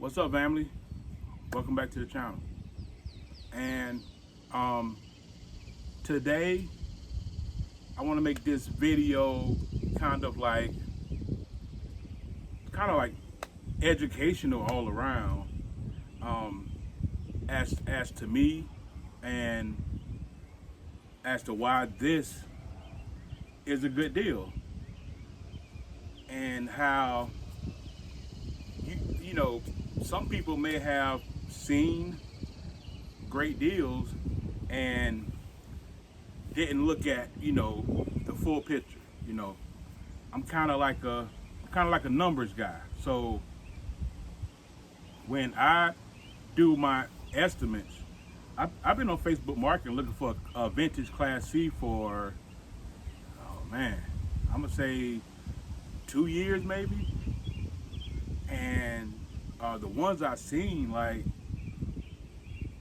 What's up, family? Welcome back to the channel. And um, today, I want to make this video kind of like, kind of like educational all around, um, as to me, and as to why this is a good deal, and how you know some people may have seen great deals and didn't look at the full picture. You know, I'm kind of like a numbers guy. So when I do my estimates, I've been on Facebook Marketing looking for a vintage Class C for, oh man, I'm gonna say 2 years maybe. And the ones I seen, like,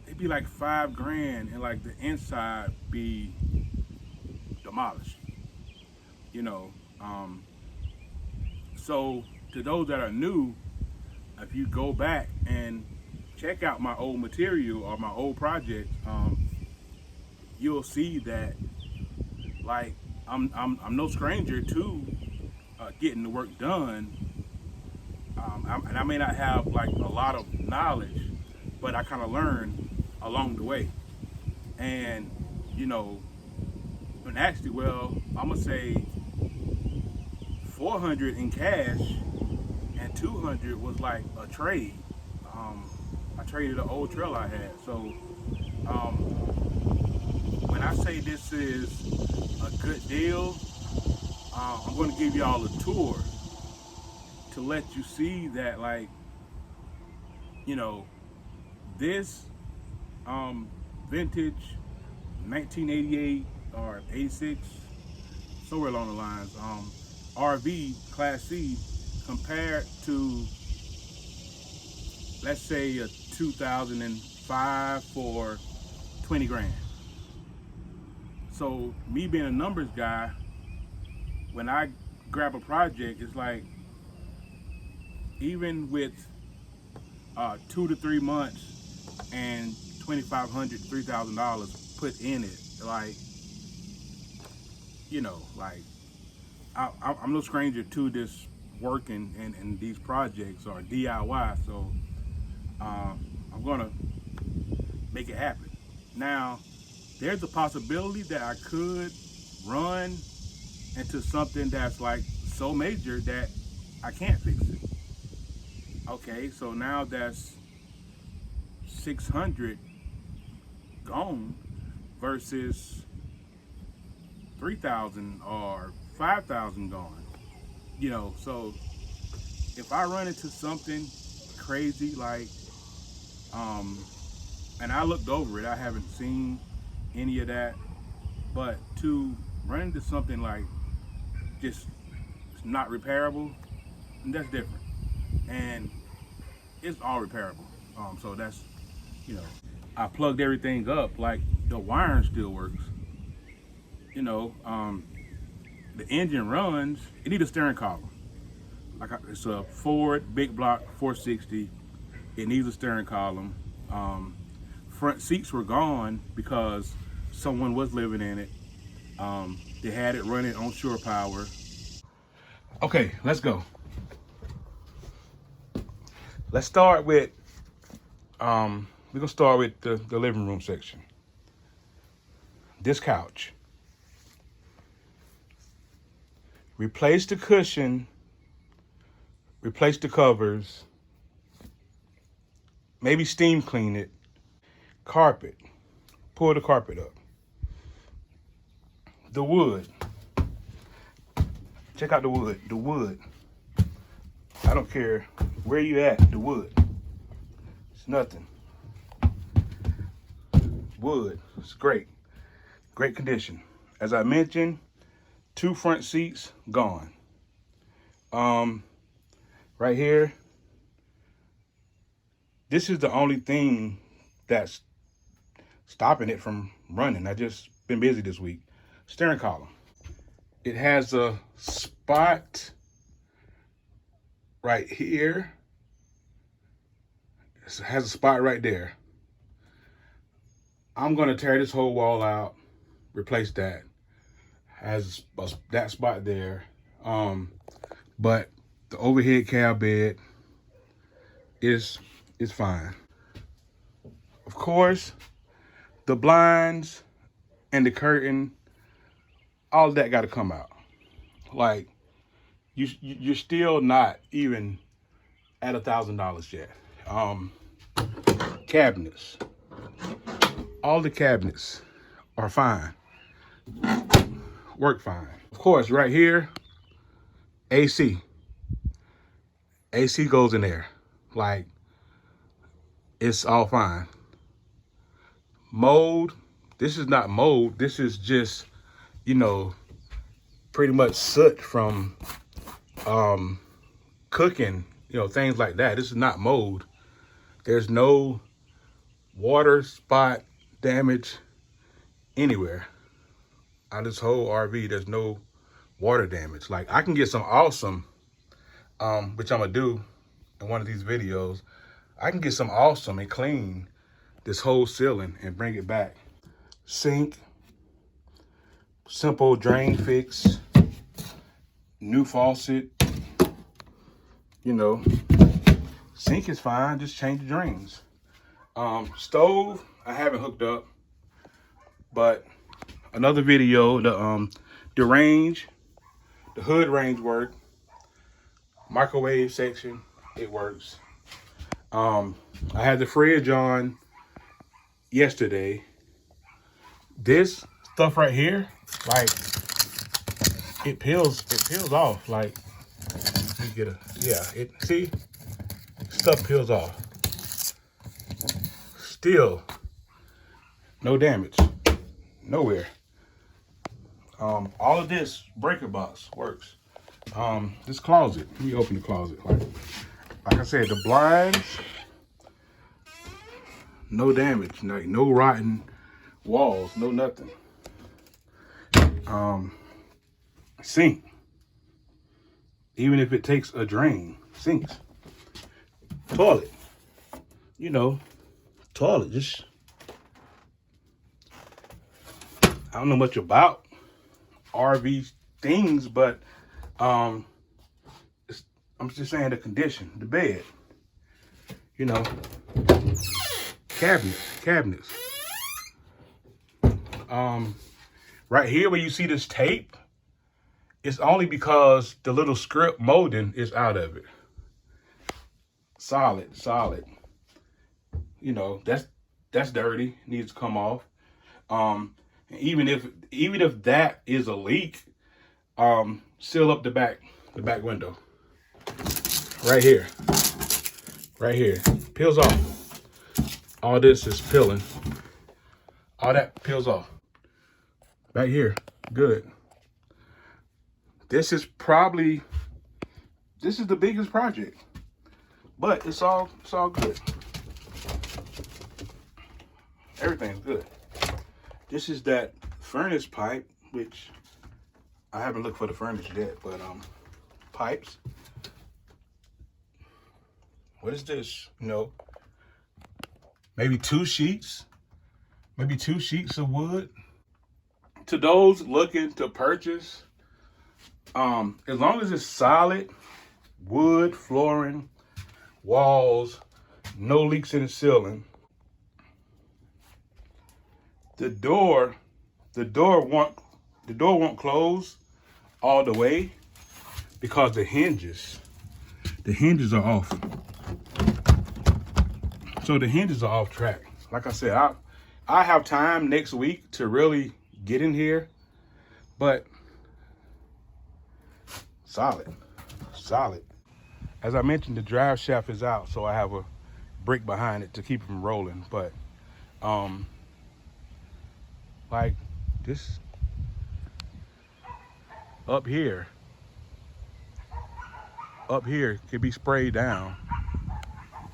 it'd be like 5 grand, and like the inside be demolished. You know, um, so to those that are new, if you go back and check out my old material or my old projects, you'll see that, like, I'm no stranger to getting the work done. And I may not have like a lot of knowledge, but I kind of learned along the way. And you know, and actually, well, I'm gonna say 400 in cash and 200 was like a trade. Um, I traded an old trail I had. So um, when I say this is a good deal, I'm going to give y'all a tour to let you see that, like, you know, this vintage 1988 or 86, somewhere along the lines, RV Class C compared to, let's say, a 2005 for 20 grand. So me being a numbers guy, when I grab a project, it's like, even with 2 to 3 months and $2,500 to $3,000 put in it, like, like, I'm no stranger to this working in these projects or DIY. So I'm gonna make it happen. Now, there's a possibility that I could run into something that's like so major that I can't fix it. Okay, so now that's 600 gone versus 3,000 or 5,000 gone. So if I run into something crazy, like, um, and I looked over it, I haven't seen any of that, but to run into something like just not repairable, that's different. And it's all repairable. So that's, you know, I plugged everything up, like the wiring still works. You know, the engine runs. It needs a steering column. It's a Ford big block 460. It needs a steering column. Front seats were gone because someone was living in it. They had it running on shore power. Okay, let's go. Let's start with, we're gonna start with the living room section. This couch. Replace the cushion, replace the covers, maybe steam clean it. Carpet, pull the carpet up. The wood, check out the wood. The wood, I don't care where you at, the wood, it's nothing. Wood, it's great condition. As I mentioned, 2 front seats gone. Right here, this is the only thing that's stopping it from running. I just been busy this week. Steering column, it has a spot right here It has a spot right there. I'm gonna tear this whole wall out, replace that. Has that spot there. But the overhead cab bed is fine. Of course, the blinds and the curtain, all that got to come out. Like, you're still not even at $1,000 yet. Cabinets, all the cabinets are fine, work fine. Of course, right here, AC goes in there. Like, it's all fine. Mold, this is not mold. This is just, you know, pretty much soot from cooking, you know, things like that. This is not mold. There's no water spot damage anywhere. On this whole RV, there's no water damage. Like, I can get some awesome, which I'm gonna do in one of these videos. I can get some awesome and clean this whole ceiling and bring it back. Sink, simple drain fix, new faucet, you know, sink is fine, just change the drains. Stove, I haven't hooked up, but another video, the range, the hood range work, microwave section, it works. I had the fridge on yesterday. This stuff right here, like, it peels off. Like, let me get a, yeah, see, stuff peels off. Still, no damage, nowhere. All of this breaker box works. This closet, let me open the closet. Like I said, the blinds, no damage, like no rotten walls, no nothing. Sink, even if it takes a drain, sinks. Toilet, you know, toilet, just, I don't know much about RV things, but I'm just saying the condition, the bed, you know, cabinets. Right here where you see this tape, it's only because the little script molding is out of it. Solid. You know, that's dirty, needs to come off. And even if that is a leak, seal up the back window. Right here, peels off. All this is peeling. All that peels off. Back here, good. This is the biggest project, but it's all good. Everything's good. This is that furnace pipe, which I haven't looked for the furnace yet, but pipes. What is this? You know, maybe two sheets of wood. To those looking to purchase, as long as it's solid wood, flooring, walls, no leaks in the ceiling, the door won't close all the way because the hinges are off. So the hinges are off track. Like I said, I have time next week to really get in here, but solid. As I mentioned, the drive shaft is out, so I have a brick behind it to keep it from rolling. But like this up here can be sprayed down.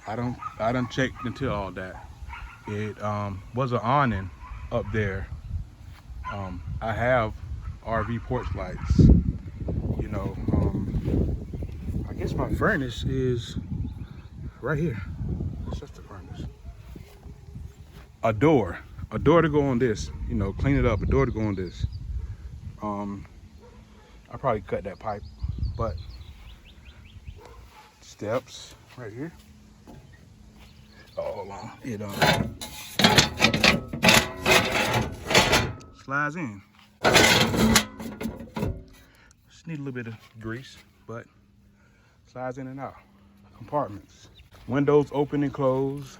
I don't check into all that. It was an awning up there. I have RV porch lights. You know, I guess my furnace is right here. furnace. That's the furnace. A door to go on this. You know, clean it up. A door to go on this. I probably cut that pipe, but steps right here. Oh, hold on. It slides in. Just need a little bit of grease, but slides in and out. Compartments. Windows open and close.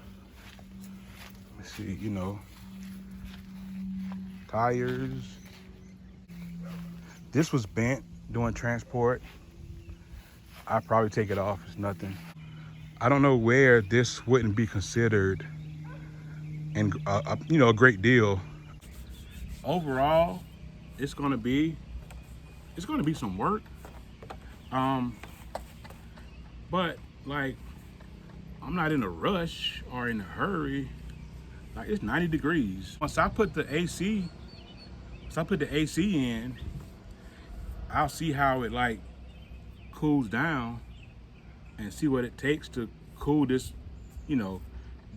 Let's see, you know. Tires. This was bent doing transport. I'd probably take it off. It's nothing. I don't know where this wouldn't be considered and you know, a great deal. Overall, it's gonna be some work. But like, I'm not in a rush or in a hurry. Like, it's 90 degrees. Once I put the AC in, I'll see how it like cools down and see what it takes to cool this, you know,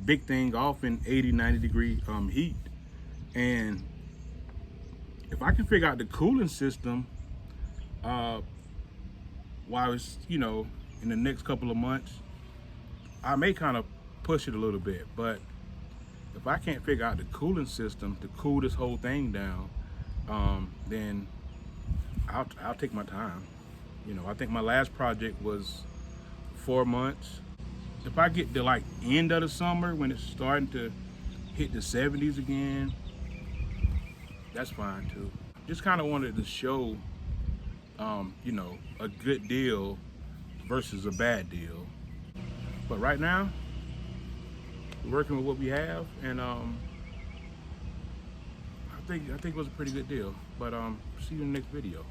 big thing off in 80, 90 degree heat. And if I can figure out the cooling system while it's, you know, in the next couple of months, I may kind of push it a little bit. But if I can't figure out the cooling system to cool this whole thing down, then I'll take my time. You know, I think my last project was 4 months. If I get to like end of the summer when it's starting to hit the 70s again, that's fine too. Just kind of wanted to show, you know, a good deal versus a bad deal. But right now, we're working with what we have, and I think it was a pretty good deal. But see you in the next video.